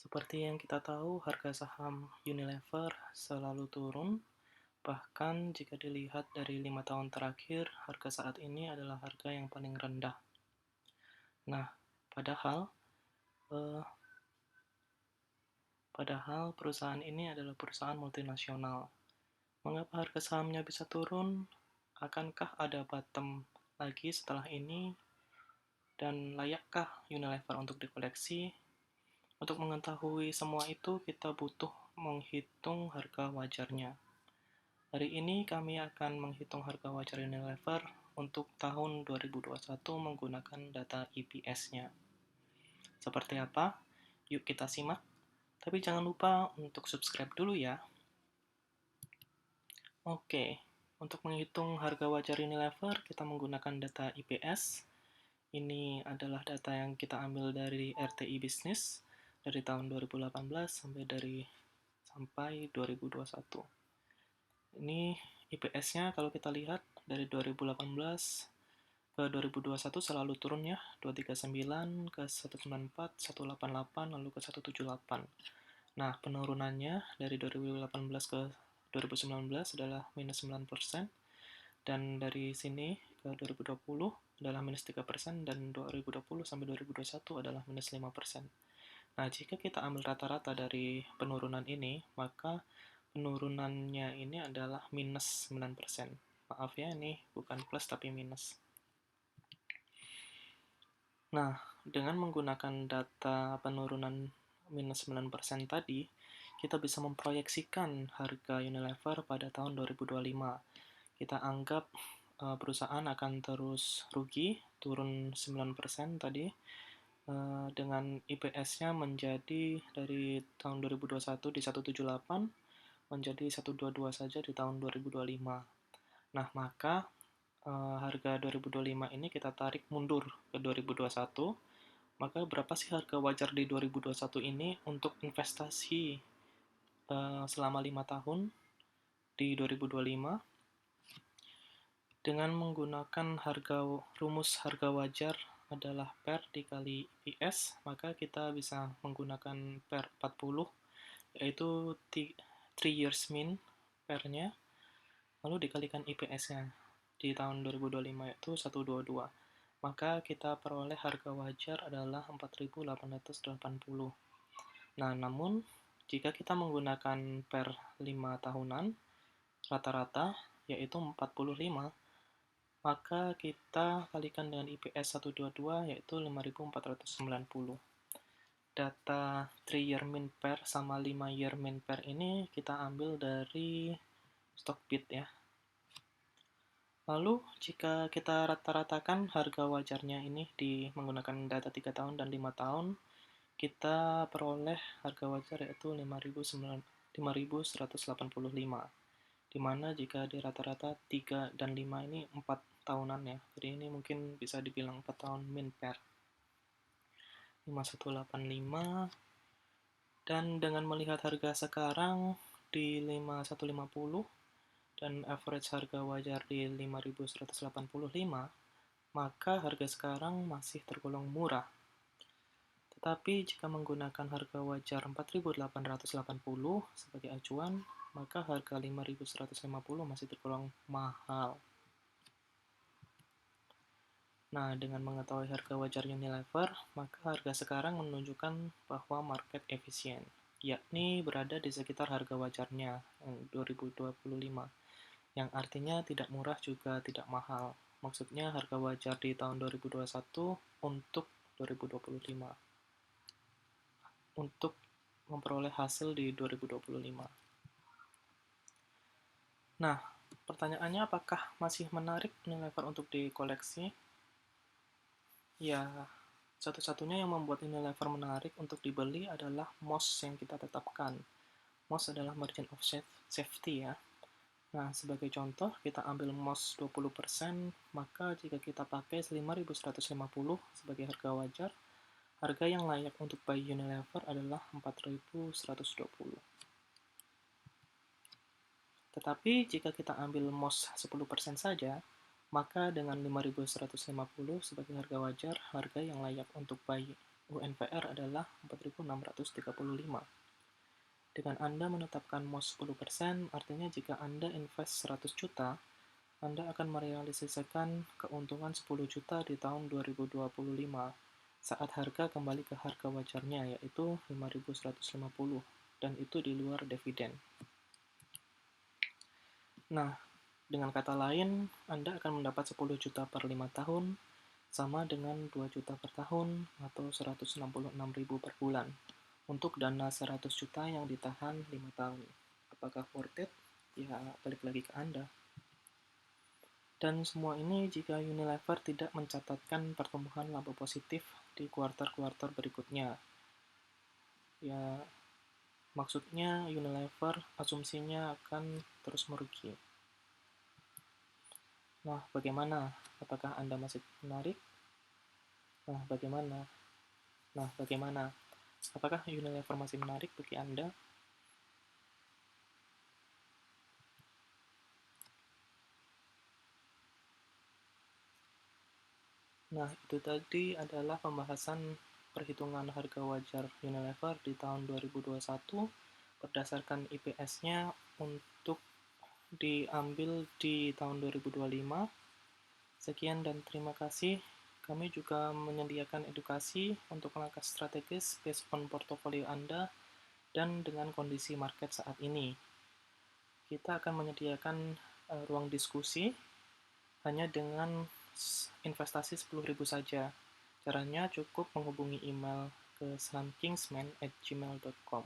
Seperti yang kita tahu, harga saham Unilever selalu turun. Bahkan jika dilihat dari 5 tahun terakhir, harga saat ini adalah harga yang paling rendah. Nah, padahal eh, padahal perusahaan ini adalah perusahaan multinasional. Mengapa harga sahamnya bisa turun? Akankah ada bottom lagi setelah ini? Dan layakkah Unilever untuk dikoleksi? Untuk mengetahui semua itu, kita butuh menghitung harga wajarnya. Hari ini kami akan menghitung harga wajar Unilever untuk tahun 2021 menggunakan data EPS-nya. Seperti apa? Yuk kita simak. Tapi jangan lupa untuk subscribe dulu ya. Oke, untuk menghitung harga wajar Unilever, kita menggunakan data EPS. Ini adalah data yang kita ambil dari RTI Business dari tahun 2018 sampai 2021. Ini IPS-nya kalau kita lihat dari 2018 ke 2021 selalu turun ya, 239 ke 194, 188, lalu ke 178. Nah, penurunannya dari 2018 ke 2019 adalah minus 9%, dan dari sini ke 2020 adalah minus 3%, dan 2020 sampai 2021 adalah minus 5%. Nah, jika kita ambil rata-rata dari penurunan ini, maka penurunannya ini adalah minus 9%. Maaf ya, ini bukan plus tapi minus. Nah, dengan menggunakan data penurunan minus 9% tadi, kita bisa memproyeksikan harga Unilever pada tahun 2025. Kita anggap perusahaan akan terus rugi, turun 9% tadi, dengan IPS-nya menjadi dari tahun 2021 di 178 menjadi 122 saja di tahun 2025. Nah, maka harga 2025 ini kita tarik mundur ke 2021. Maka berapa sih harga wajar di 2021 ini untuk investasi selama 5 tahun di 2025? Dengan menggunakan rumus harga wajar adalah PER dikali IPS, maka kita bisa menggunakan PER 40, yaitu 3 years mean PER-nya, lalu dikalikan IPS-nya di tahun 2025 yaitu 122. Maka kita peroleh harga wajar adalah 4.880. Nah, namun jika kita menggunakan per 5 tahunan rata-rata yaitu 45, maka kita kalikan dengan IPS 122 yaitu 5.490. Data 3 year mean pair sama 5 year mean pair ini kita ambil dari Stockbit ya. Lalu jika kita rata-ratakan harga wajarnya ini menggunakan data 3 tahun dan 5 tahun, kita peroleh harga wajar yaitu 5.185. Dimana jika di rata-rata 3 dan 5 ini 4 tahunan ya. Jadi ini mungkin bisa dibilang 4 tahun min pair. 5185. Dan dengan melihat harga sekarang di 5150 dan average harga wajar di 5.185, maka harga sekarang masih tergolong murah. Tetapi jika menggunakan harga wajar 4.880 sebagai acuan, maka harga 5.150 masih tergolong mahal. Nah, dengan mengetahui harga wajar Unilever, maka harga sekarang menunjukkan bahwa market efisien, yakni berada di sekitar harga wajarnya yang 2025, yang artinya tidak murah juga tidak mahal. Maksudnya harga wajar di tahun 2021 untuk 2025. Untuk memperoleh hasil di 2025. Nah, pertanyaannya apakah masih menarik Unilever untuk dikoleksi? Ya, satu-satunya yang membuat Unilever menarik untuk dibeli adalah MOS yang kita tetapkan. MOS adalah margin of safety ya. Nah, sebagai contoh, kita ambil MOS 20%, maka jika kita pakai 5.150 sebagai harga wajar, harga yang layak untuk buy Unilever adalah 4.120. Tetapi jika kita ambil MOS 10% saja, maka dengan 5.150 sebagai harga wajar, harga yang layak untuk buy UNVR adalah 4.635. Dengan Anda menetapkan MOS 10%, artinya jika Anda invest 100 juta, Anda akan merealisasikan keuntungan 10 juta di tahun 2025 saat harga kembali ke harga wajarnya, yaitu 5.150, dan itu di luar dividen. Nah, dengan kata lain, Anda akan mendapat 10 juta per 5 tahun, sama dengan 2 juta per tahun, atau 166.000 per bulan, untuk dana 100 juta yang ditahan 5 tahun. Apakah worth it? Ya, balik lagi ke Anda. Dan semua ini jika Unilever tidak mencatatkan pertumbuhan laba positif di kuartal-kuartal berikutnya. Ya, maksudnya Unilever asumsinya akan terus merugi. Nah, bagaimana? Apakah Anda masih menarik? Nah, bagaimana? Nah, bagaimana? Apakah Unilever masih menarik bagi Anda? Nah, itu tadi adalah pembahasan perhitungan harga wajar Unilever di tahun 2021 berdasarkan IPS-nya untuk diambil di tahun 2025. Sekian dan terima kasih. Kami juga menyediakan edukasi untuk langkah strategis based on portofolio Anda dan dengan kondisi market saat ini. Kita akan menyediakan ruang diskusi hanya dengan investasi 10.000 saja. Caranya cukup menghubungi email ke sahamkingsman@gmail.com.